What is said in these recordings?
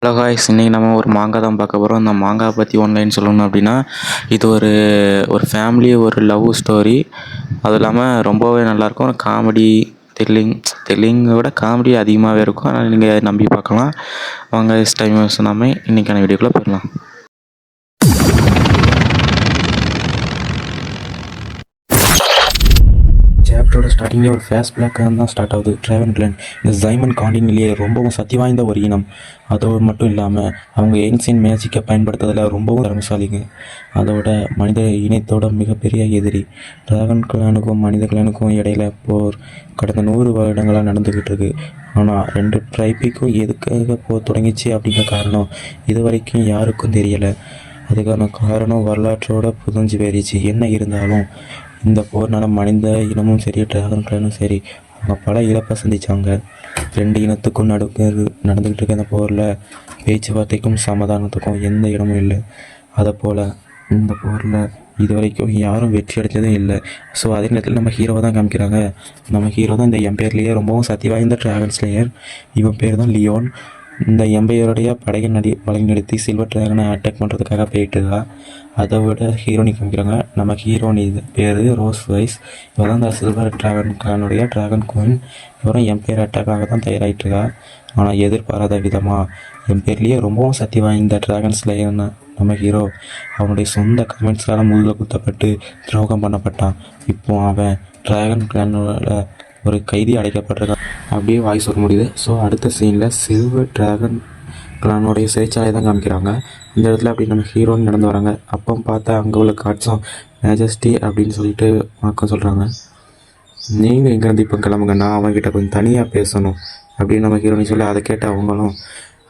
Hello guys, இன்றைக்கி நம்ம ஒரு மாங்காய் தான் பார்க்க போகிறோம். அந்த மாங்காய் பற்றி ஒன்லைன் சொல்லணும் அப்படின்னா, இது ஒரு ஒரு ஃபேமிலி ஒரு லவ் ஸ்டோரி. அதுவும் இல்லாமல் ரொம்பவே நல்லாயிருக்கும். காமெடி த்ரில்லிங்கை விட காமெடி அதிகமாகவே இருக்கும். அதனால் நீங்கள் நம்பி பார்க்கலாம். வாங்க டைம் வேஸ்ட் பண்ணாமல் இன்றைக்கான வீடியோக்குள்ளே போயிடலாம். சாப்டரோட ஸ்டார்டிங்கில் ஒரு ஃபேஸ் பிளாக்காக தான் ஸ்டார்ட் ஆகுது. டிராகன் கிளான் இந்த ஜைமன் காண்டினிலேயே ரொம்பவும் சக்தி வாய்ந்த ஒரு இனம். அதோடு மட்டும் இல்லாமல் அவங்க ஏன்சியன் மேஜிக்கை பயன்படுத்துறதுல ரொம்பவும் திறமைசாலிங்க. அதோட மனித இனத்தோட மிகப்பெரிய எதிரி. டிராகன் கிளானுக்கும் மனித கிளானுக்கும் இடையில போர் கடந்த 100 வருடங்களாக நடந்துக்கிட்டு இருக்கு. ஆனால் 2 ட்ரைபிக்கும் எதுக்காக போர் தொடங்கிச்சு அப்படிங்கிற காரணம் இது வரைக்கும் யாருக்கும் தெரியலை. அதுக்கான காரணம் வரலாற்றோட புதஞ்சு போயிடுச்சு. என்ன இருந்தாலும் இந்த போர்னால மனித இனமும் சரி டிராகன் கிளானும் சரி அவங்க பல இழப்பை சந்தித்தாங்க. 2 இனத்துக்கும் நடந்துக்கிட்டு இருக்க இந்த போரில் பேச்சுவார்த்தைக்கும் சமாதானத்துக்கும் எந்த இடமும் இல்லை. அதை போல் இந்த போரில் இது வரைக்கும் யாரும் வெற்றி அடைஞ்சதும் இல்லை. ஸோ அதே நேரத்தில் நம்ம ஹீரோவை தான் காமிக்கிறாங்க. நம்ம ஹீரோ தான் இந்த எம்பையர்லேயே ரொம்பவும் சக்தி வாய்ந்த டிராகன் ஸ்லேயர். இவன் பேர் தான் லியோன். இந்த எம்பையருடைய படை நடத்தி சில்வர் டிராகனை அட்டாக் பண்ணுறதுக்காக போயிட்டுதா. அதை விட ஹீரோனி காமிக்கிறாங்க. நம்ம ஹீரோனி பேர் ரோஸ் வைஸ். இவர் தான் இந்த சில்வர் டிராகனுடைய டிராகன் குயின். இவரும் எம்பையர் அட்டாக்காக தான் தயாராகிட்டுருக்கா. ஆனால் எதிர்பாராத விதமாக எம்பையர்லேயே ரொம்பவும் சக்தி வாய்ந்த டிராகன் ஸ்லேயர்னு நம்ம ஹீரோ அவனுடைய சொந்த கமெண்ட்ஸ்லாம் முதுகில் குத்தப்பட்டு துரோகம் பண்ணப்பட்டான். இப்போ அவன் டிராகன் கிளானோட ஒரு கைதி அடைக்கப்பட்டிருக்கான். அப்படியே வாய்ஸ் வர முடியுது. ஸோ அடுத்த சீனில் சில்வர் டிராகன் கிளானுடைய சிறைச்சாலை தான் காமிக்கிறாங்க. இந்த இடத்துல அப்படி நம்ம ஹீரோன்னு நடந்து வராங்க. அப்போ பார்த்தா அங்கே உள்ள காட்ஸும் மேஜஸ்டி அப்படின்னு சொல்லிட்டு வணக்கம் சொல்கிறாங்க. நீங்கள் எங்கேருந்து இப்போ கிளம்புங்க, நான் அவங்ககிட்ட கொஞ்சம் தனியாக பேசணும் அப்படின்னு நம்ம ஹீரோனி சொல்லி அதை கேட்டு அவங்களும்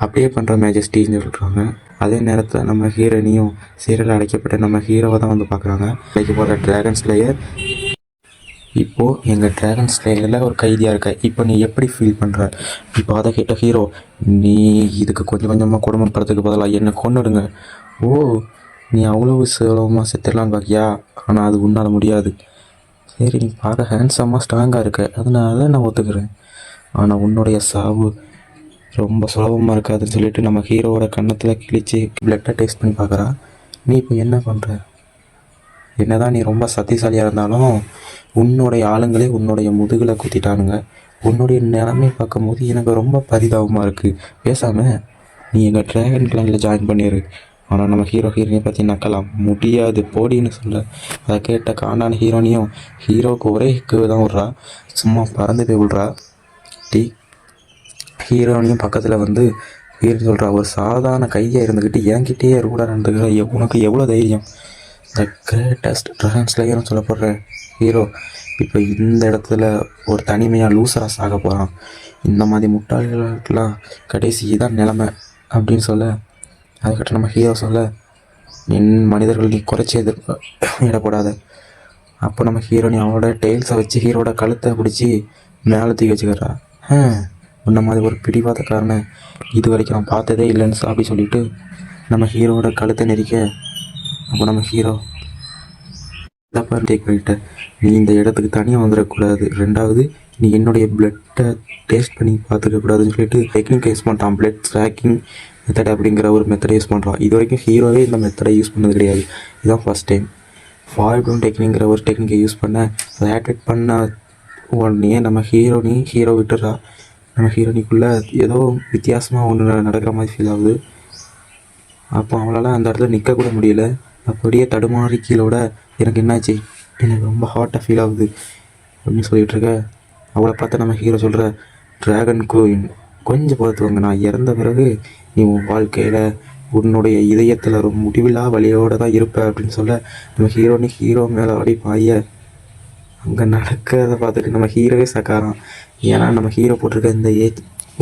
அப்படியே பண்ணுற மேஜஸ்டின்னு சொல்கிறாங்க. அதே நேரத்தில் நம்ம ஹீரோனியும் சீரியல் அடைக்கப்பட்ட நம்ம ஹீரோவை தான் வந்து பார்க்குறாங்க. அடைக்க போகிற டிராகன் ஸ்லேயர் இப்போது எங்கள் டிராகன் ஸ்லேயரில் ஒரு கைதியாக இருக்க. இப்போ நீ எப்படி ஃபீல் பண்ணுற? இப்போ அதை கேட்ட ஹீரோ, நீ இதுக்கு கொஞ்சம் கொஞ்சமாக கொடுமைப்படுறதுக்கு பதிலாக என்னை கொன்னுடுங்க. ஓ, நீ அவ்வளவு சுலபமாக செத்துடலான்னு பார்க்கியா? ஆனால் அது உன்னால் முடியாது. சரி, நீ பார்க்க ஹேண்ட்ஸமாக ஸ்ட்ராங்காக இருக்க, அதனால நான் ஒத்துக்கிறேன். ஆனால் உன்னுடைய சாவு ரொம்ப சுலபமாக இருக்காதுன்னு சொல்லிட்டு நம்ம ஹீரோவோட கன்னத்தில் கிழிச்சு பிளட்டை டேஸ்ட் பண்ணி பார்க்குறா. நீ இப்போ என்ன பண்ணுற? என்னதான் நீ ரொம்ப சக்திசாலியாக இருந்தாலும் உன்னுடைய ஆளுங்களே உன்னுடைய முதுகில் குத்திட்டானுங்க. உன்னுடைய நிலைமை பார்க்கும்போது எனக்கு ரொம்ப பரிதாபமாக இருக்குது. பேசாமல் நீ எங்கள் டிராகன் கிளானில் ஜாயின் பண்ணிடு. ஆனால் நம்ம ஹீரோயினை பற்றி நக்கலாம் முடியாது போடின்னு சொல்ல. அதை கேட்ட காண்டான ஹீரோனியும் ஹீரோவுக்கு ஒரே ஹிக்கு தான் விட்றா. சும்மா பறந்து போய் விட்றா. ஹீரோனியும் பக்கத்தில் வந்து ஹீரோன்னு சொல்கிறா, ஒரு சாதாரண கைதியாக இருந்துக்கிட்டு என்கிட்டயே ரூடாக நடந்துக்கிற உனக்கு எவ்வளோ தைரியம்? த கிரேட்டஸ்ட் டிராகன் ஸ்லேயர்னு சொல்லப்படுற ஹீரோ இப்போ இந்த இடத்துல ஒரு தனிமையாக லூசராக சாக போகிறான். இந்த மாதிரி முட்டாள்களுக்கெல்லாம் கடைசி தான் நிலைமை அப்படின்னு சொல்ல, அதுக்கிட்ட நம்ம ஹீரோ சொல்ல, என் மனிதர்கள் நீ குறைச்சி இடப்படாத. அப்போ நம்ம ஹீரோனி அவனோட டெய்ல்ஸை வச்சு ஹீரோட கழுத்தை பிடிச்சி மேலே தூக்கி வச்சுக்கிறா. உன்ன மாதிரி ஒரு பிடிவாதக்காரனை இது வரைக்கும் நான் பார்த்ததே இல்லைன்னு அப்படி சொல்லிட்டு நம்ம ஹீரோவோட கழுத்தை நெரிக்க, அப்போ நம்ம ஹீரோ தப்பா டேக் பண்ணிட்ட. நீ இந்த இடத்துக்கு தனியாக வந்துடக்கூடாது. 2வது, நீ என்னுடைய பிளட்டை டேஸ்ட் பண்ணி பார்த்துக்கக்கூடாதுன்னு சொல்லிட்டு டெக்னிக் யூஸ் பண்ணுறான். பிளட் ட்ராக்கிங் மெத்தட் அப்படிங்கிற ஒரு மெத்தடை யூஸ் பண்ணுறான். இது வரைக்கும் ஹீரோவே இந்த மெத்தடை யூஸ் பண்ணது கிடையாது. இதுதான் ஃபஸ்ட் டைம். ஃபார்டவுன் டெக்னிக்கிற ஒரு டெக்னிக்கை யூஸ் பண்ண அதை ஆக்டிவேட் பண்ண உடனே நம்ம ஹீரோ விட்டுறா. நம்ம ஹீரோனிக்குள்ளே ஏதோ வித்தியாசமாக ஒன்று நடக்கிற மாதிரி ஃபீல் ஆகுது. அப்போ அவளால் அந்த இடத்துல நிற்கக்கூட முடியல. அப்படியே தடுமாறி கீழோட, எனக்கு என்னாச்சு, எனக்கு ரொம்ப ஹாட்டாக ஃபீல் ஆகுது அப்படின்னு சொல்லிகிட்டு இருக்க. அவளை பார்த்து நம்ம ஹீரோ சொல்கிற, டிராகன் குயின் கொஞ்சம் பார்த்துவாங்க, நான் இறந்த பிறகு நீ உன் வாழ்க்கையில் உன்னுடைய இதயத்தில் ரொம்ப முடிவில்லா வழியோடு தான் இருப்ப அப்படின்னு சொல்ல, நம்ம ஹீரோ மேலே அப்படி பாய அங்கே நடக்கிறத பார்த்துட்டு நம்ம ஹீரோவே சக்காரான். ஏன்னா நம்ம ஹீரோ போட்டிருக்க இந்த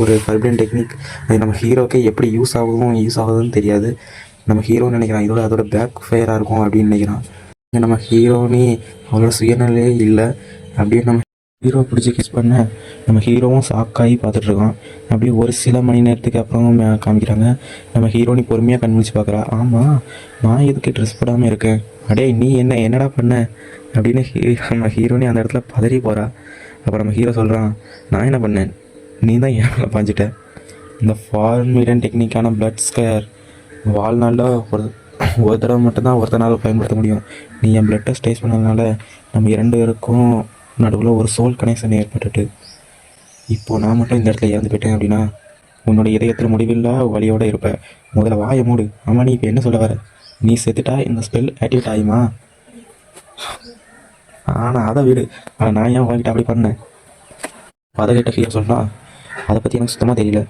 ஒரு ஃபர்பிடன் டெக்னிக் அது நம்ம ஹீரோக்கே எப்படி யூஸ் ஆகுதுன்னு தெரியாது. நம்ம ஹீரோன்னு நினைக்கிறான் அதோட பேக் ஃபயராக இருக்கும் அப்படின்னு நினைக்கிறான். நம்ம ஹீரோனே அவளோட சுயநிலையே இல்லை அப்படின்னு நம்ம ஹீரோ பிடிச்சி கிஸ் பண்ண நம்ம ஹீரோவும் ஷாக்காகி பார்த்துட்ருக்கோம். அப்படியே ஒரு சில மணி நேரத்துக்கு அப்புறம் காமிக்கிறாங்க. நம்ம ஹீரோனி பொறுமையாக கண்முழிச்சு பார்க்குறா. ஆமாம், நான் எதுக்கு ட்ரெஸ் போடாமல் இருக்கேன்? அடே நீ என்னடா பண்ண அப்படின்னு நம்ம ஹீரோனி அந்த இடத்துல பதறி போகிறா. அப்புறம் நம்ம ஹீரோ சொல்கிறான், நான் என்ன பண்ணேன், நீ தான் ஏன் பாஞ்சிட்ட. இந்த ஃபார்மிடன் டெக்னிக்கான பிளட் ஸ்கேர் வாழ்நாளில் ஒரு தடவை மட்டும்தான் ஒருத்தனால் பயன்படுத்த முடியும். நீ என் பிளட்டை ஸ்டேஸ் பண்ணதுனால நம்ம 2 பேருக்கும் நடுவில் ஒரு சோல் கனெக்ஷன் ஏற்பட்டுட்டு இப்போது நான் மட்டும் இந்த இடத்துல இறந்து போயிட்டேன் அப்படின்னா உன்னோட இதயத்தில் முடிவில்லா வழியோடு இருப்ப. முதல்ல வாயை மூடு. ஆமாம், நீ இப்போ என்ன சொல்ல வர? நீ செத்துட்டா இந்த ஸ்பெல் ஆக்டிவேட் ஆகுமா? ஆனால் அதை விடு. ஆனால் நான் ஏன் வாங்கிட்டு அப்படி பண்ணேன்? அதை கேட்ட ஹீரோ சொன்னால் அதை பற்றி எனக்கு சுத்தமாக தெரியல.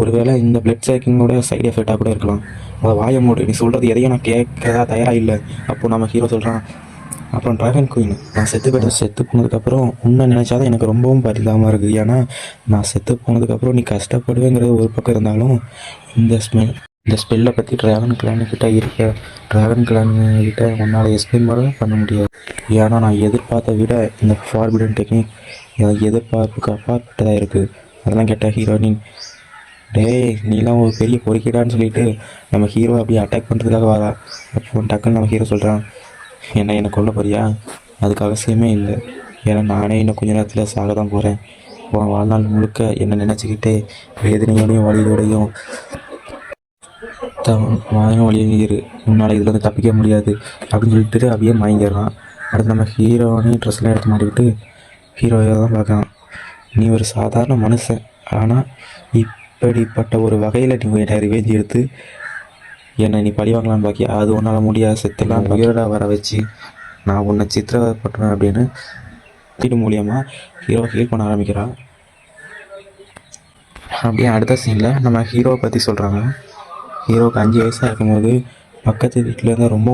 ஒருவேளை இந்த பிளட் சேக்கிங்கோட சைடு எஃபெக்டாக கூட இருக்கலாம். அதை வாய மூடு. நீ சொல்கிறது எதையும் நான் கேட்கதா தயாராக இல்லை. அப்போது நம்ம ஹீரோ சொல்கிறான், அப்புறம் ட்ராகன் குயின் நான் செத்து போனதுக்கப்புறம் உன்னை நினச்சாதான் எனக்கு ரொம்பவும் பரிதாபமாக இருக்குது. ஏன்னா நான் செத்து போனதுக்கப்புறம் நீ கஷ்டப்படுவேங்கிறது ஒரு பக்கம் இருந்தாலும் இந்த ஸ்பெல்லை பற்றி ட்ராகன் கிளான்கிட்ட ட்ராகன் கிளான்கிட்ட உன்னால் எக்ஸ்பிளைன் பண்ண முடியாது. ஏன்னா நான் எதிர்பார்த்த விட இந்த ஃபார்பிடன் டெக்னிக் எனக்கு எதிர்பார்ப்புக்கு அப்பாற்பட்டதாக இருக்குது. அதெல்லாம் கேட்ட ஹீரோயின், டேய் நீலாம் ஒரு பெரிய பொறுக்கிடான்னு சொல்லிட்டு நம்ம ஹீரோ அப்படியே அட்டாக் பண்ணுறதுக்காக வரா. அப்போ டக்குன்னு நம்ம ஹீரோ சொல்கிறான், என்னை கொல்ல போறியா? அதுக்கு அவசியமே இல்லை. ஏன்னா நானே இன்னும் கொஞ்ச நேரத்தில் சாக தான் போகிறேன். உன் வாழ்நாள் முழுக்க என்னை நினச்சிக்கிட்டே வேதனையோடையும் வழியோடையும் வழியும் இரு. உன்னால் இதில் வந்து தப்பிக்க முடியாது அப்படின்னு சொல்லிட்டு அப்படியே மயங்கிடுறான். அடுத்து நம்ம ஹீரோனே ட்ரெஸ்லாம் எடுத்து மாட்டிக்கிட்டு ஹீரோவை தான் பார்க்கலாம். நீ ஒரு சாதாரண மனுஷன், ஆனால் இப்படிப்பட்ட ஒரு வகையில் நீ என்னை ரிவேஞ்ச் எடுத்து என்னை நீ பழி வாங்கலான்னு பாக்கியா? அது உன்னால் முடியாது. செத்துலாம் உயிரோட வர வச்சு நான் உன்னை சித்திரவதைப்பட்டேன் அப்படின்னு வீடு மூலியமாக ஹீரோவை ஹீல் பண்ண ஆரம்பிக்கிறான். அப்படியே அடுத்த சீனில் நம்ம ஹீரோவை பற்றி சொல்கிறாங்க. ஹீரோவுக்கு 5 வயசாக இருக்கும்போது பக்கத்து வீட்டில் இருந்து ரொம்ப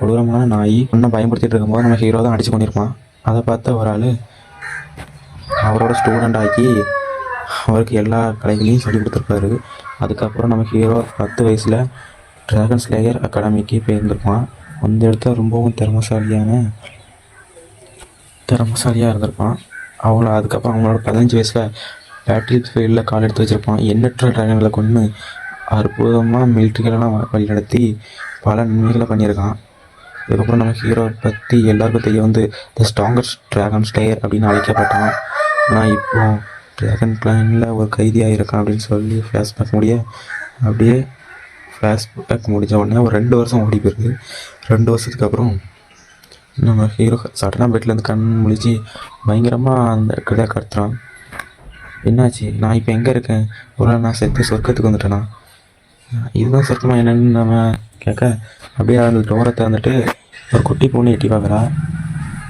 கொடூரமான நாய் ஒன்றும் பயன்படுத்திகிட்டு இருக்கும்போது நம்ம ஹீரோ தான் அடித்து கொண்டிருப்பான். அதை பார்த்த ஒரு ஆள் அவரோட ஸ்டூடெண்ட் ஆக்கி அவருக்கு எல்லா கலைகளையும் சொல்லி கொடுத்துருப்பாரு. அதுக்கப்புறம் நம்ம ஹீரோ 10 வயசில் ட்ராகன் ஸ்லேயர் அகாடமிக்கு போயிருந்திருப்பான். அந்த இடத்துல ரொம்பவும் திறமசாலியாக இருந்திருப்பான். அதுக்கப்புறம் அவங்களோட 15 வயசில் பேட்டில் ஃபீல்டில் கால் எடுத்து வச்சுருப்பான். எண்ணற்ற ட்ராகன்களை கொண்டு அற்புதமாக மிலிட்ரிகளெல்லாம் வழிநடத்தி பல நன்மைகளை பண்ணியிருக்கான். இதுக்கப்புறம் நம்ம ஹீரோவை பற்றி எல்லாருக்கும் தெரிய வந்து த ஸ்ட்ராங்கஸ்ட் ட்ராகன் ஸ்லேயர் அப்படின்னு அழைக்கப்பட்டான். ஆனால் இப்போது ட்ராகன் கிளானில் ஒரு கைதியாக இருக்கான் அப்படின்னு சொல்லி ஃப்ளாஷ்பேக் அப்படியே ஃப்ளாஷ்பேக் முடிஞ்ச உடனே ஒரு 2 வருஷம் ஓடி போயிருக்கு. 2 வருஷத்துக்கு அப்புறம் நம்ம ஹீரோ சடனாக பெட்லேருந்து கண் முழிச்சு பயங்கரமாக அந்த கிட்ட கத்துறான். என்னாச்சு? நான் இப்போ எங்கே இருக்கேன்? ஒரு நான் செத்து சொர்க்கத்துக்கு வந்துட்டேனா? இதுதான் சொர்க்கமாக என்னென்னு நம்ம கேட்க அப்படியே அந்த டோரை திறந்துட்டு ஒரு குட்டி பொண்ணு எட்டி பார்க்குறா.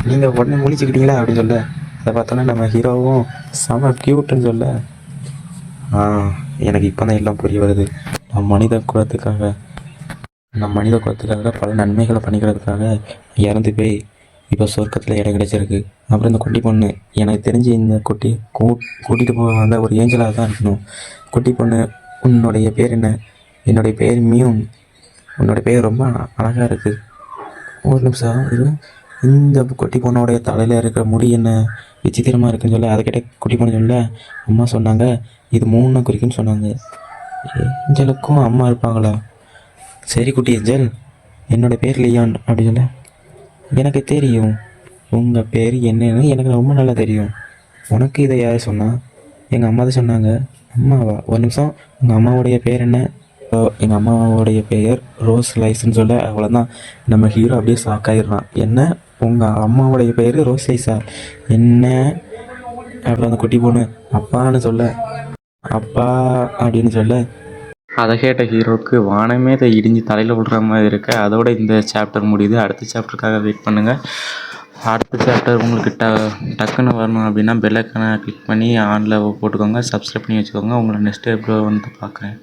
நீங்கள் உடனே முழிச்சுக்கிட்டீங்களா அப்படின்னு சொல்ல, அதை பார்த்தோன்னா நம்ம ஹீரோவும் செம க்யூட்டுன்னு சொல்ல, எனக்கு இப்போ தான் எல்லாம் புரிய வருது. நம் மனித குலத்துக்காக பல நன்மைகளை பண்ணிக்கிறதுக்காக இறந்து போய் இப்போ சொர்க்கத்தில் இடம் கிடைச்சிருக்கு. அப்புறம் இந்த குட்டி பொண்ணு எனக்கு தெரிஞ்சு இந்த கூட்டிகிட்டு போக வந்த ஒரு ஏஞ்சலாக தான் இருக்கணும். குட்டி பொண்ணு, உன்னுடைய பேர் என்ன? என்னுடைய பேர் மியூன். உன்னோட பேர் ரொம்ப அழகாக இருக்குது. ஒரு நிமிஷம் இது, இந்த குட்டி பொண்ணோடைய தலையில் இருக்கிற முடி என்ன விசித்திரமாக இருக்குன்னு சொல்ல, அதை கிட்ட குட்டி பொண்ணு சொல்ல அம்மா சொன்னாங்க இது 3 குறிக்குன்னு சொன்னாங்க. ஏஞ்சலுக்கும் அம்மா இருப்பாங்களா? சரி குட்டி ஏஞ்சல், என்னோடய பேர் லியான் அப்படின்னு சொல்ல, எனக்கு தெரியும் உங்கள் பேர் என்னன்னு எனக்கு ரொம்ப நல்லா தெரியும். உனக்கு இதை யார் சொன்னா? எங்கள் அம்மா தான் சொன்னாங்க. அம்மாவா? ஒரு நிமிஷம், உங்கள் அம்மாவுடைய பேர் என்ன? எங்கள் அம்மாவோடைய பெயர் ரோஸ் லைஸ்ன்னு சொல்ல அவ்வளோதான் நம்ம ஹீரோ அப்படியே ஷாக்காயிடுறான். என்ன, உங்கள் அம்மாவோடைய பெயர் ரோஸ் லைஸா? என்ன? அப்புறம் அந்த குட்டி பொண்ணு அப்பான்னு சொல்ல, அப்பா அப்படின்னு சொல்ல, அதை கேட்ட ஹீரோவுக்கு வானமே அதை இடிஞ்சு தலையில் விடுற மாதிரி இருக்கு. அதோட இந்த சாப்டர் முடியுது. அடுத்த சாப்டருக்காக வெயிட் பண்ணுங்கள். அடுத்த சாப்டர் உங்களுக்கு டக்குன்னு வரணும் அப்படின்னா பெல் ஐக்கானை கிளிக் பண்ணி ஆனில் போட்டுக்கோங்க. சப்ஸ்கிரைப் பண்ணி வச்சுக்கோங்க. உங்களை நெக்ஸ்ட் எபிசோட் வந்து பார்க்குறேன்.